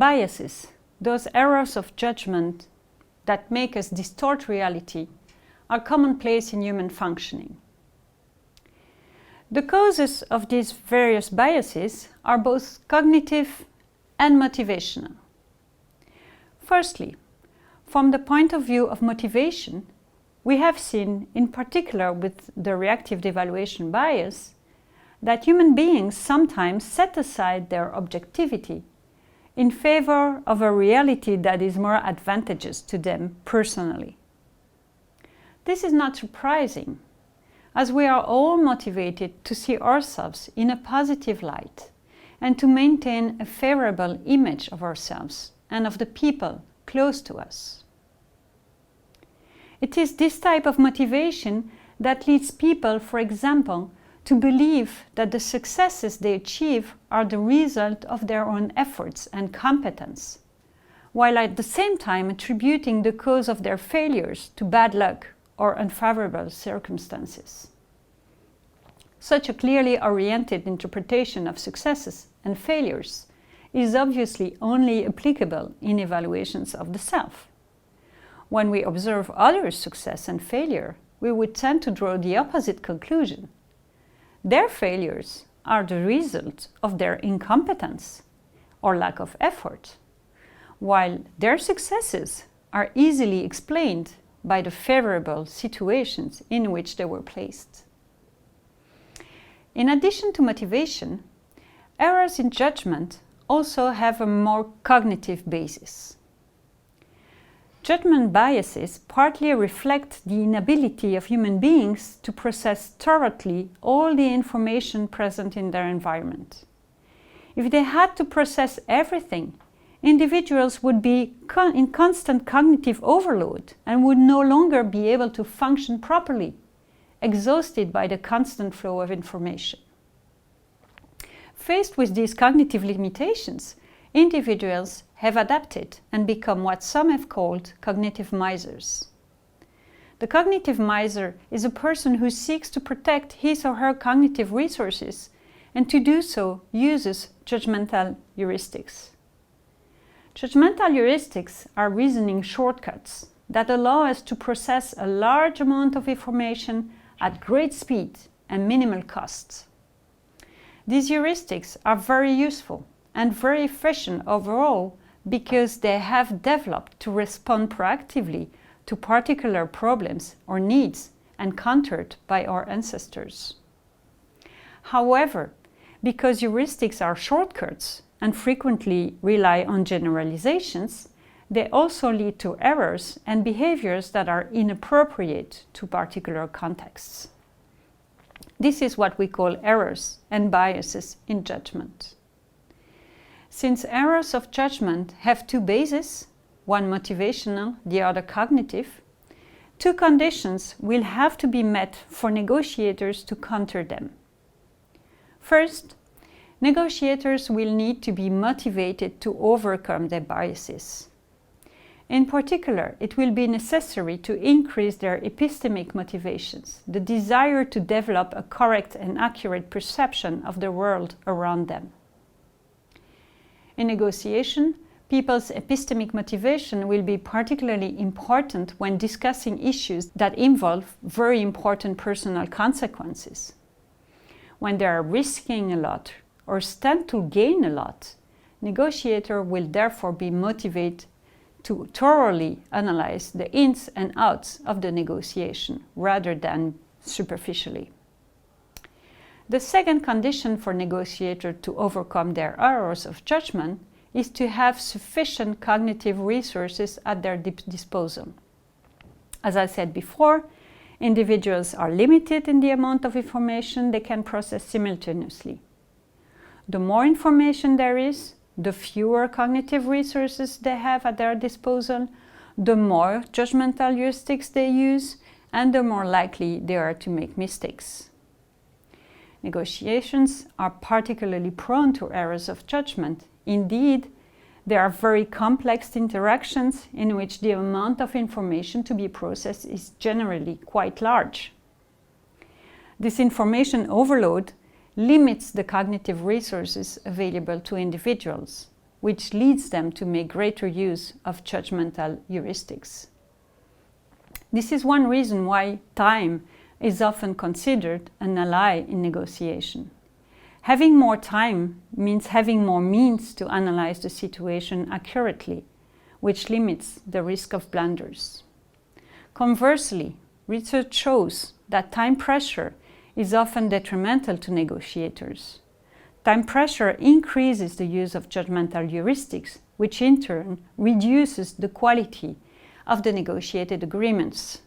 biases, those errors of judgment that make us distort reality, are commonplace in human functioning. The causes of these various biases are both cognitive and motivational. Firstly, from the point of view of motivation, we have seen, in particular with the reactive devaluation bias, that human beings sometimes set aside their objectivity in favor of a reality that is more advantageous to them personally. This is not surprising, as we are all motivated to see ourselves in a positive light and to maintain a favorable image of ourselves and of the people close to us. It is this type of motivation that leads people, for example, to believe that the successes they achieve are the result of their own efforts and competence, while at the same time attributing the cause of their failures to bad luck or unfavorable circumstances. Such a clearly oriented interpretation of successes and failures is obviously only applicable in evaluations of the self. When we observe others' success and failure, we would tend to draw the opposite conclusion. Their failures are the result of their incompetence or lack of effort, while their successes are easily explained by the favorable situations in which they were placed. In addition to motivation, errors in judgment also have a more cognitive basis. Judgment biases partly reflect the inability of human beings to process thoroughly all the information present in their environment. If they had to process everything, individuals would be in constant cognitive overload and would no longer be able to function properly, exhausted by the constant flow of information. Faced with these cognitive limitations, individuals have adapted and become what some have called cognitive misers. The cognitive miser is a person who seeks to protect his or her cognitive resources and to do so uses judgmental heuristics. Judgmental heuristics are reasoning shortcuts that allow us to process a large amount of information at great speed and minimal costs. These heuristics are very useful and very efficient overall because they have developed to respond proactively to particular problems or needs encountered by our ancestors. However, because heuristics are shortcuts and frequently rely on generalizations, they also lead to errors and behaviors that are inappropriate to particular contexts. This is what we call errors and biases in judgment. Since errors of judgment have two bases, one motivational, the other cognitive, two conditions will have to be met for negotiators to counter them. First, negotiators will need to be motivated to overcome their biases. In particular, it will be necessary to increase their epistemic motivations, the desire to develop a correct and accurate perception of the world around them. In negotiation, people's epistemic motivation will be particularly important when discussing issues that involve very important personal consequences. When they are risking a lot or stand to gain a lot, negotiator will therefore be motivated to thoroughly analyze the ins and outs of the negotiation rather than superficially. The second condition for negotiators to overcome their errors of judgment is to have sufficient cognitive resources at their disposal. As I said before, individuals are limited in the amount of information they can process simultaneously. The more information there is, the fewer cognitive resources they have at their disposal, the more judgmental heuristics they use, and the more likely they are to make mistakes. Negotiations are particularly prone to errors of judgment. Indeed, they are very complex interactions in which the amount of information to be processed is generally quite large. This information overload limits the cognitive resources available to individuals, which leads them to make greater use of judgmental heuristics. This is one reason why time is often considered an ally in negotiation. Having more time means having more means to analyze the situation accurately, which limits the risk of blunders. Conversely, research shows that time pressure is often detrimental to negotiators. Time pressure increases the use of judgmental heuristics, which in turn reduces the quality of the negotiated agreements.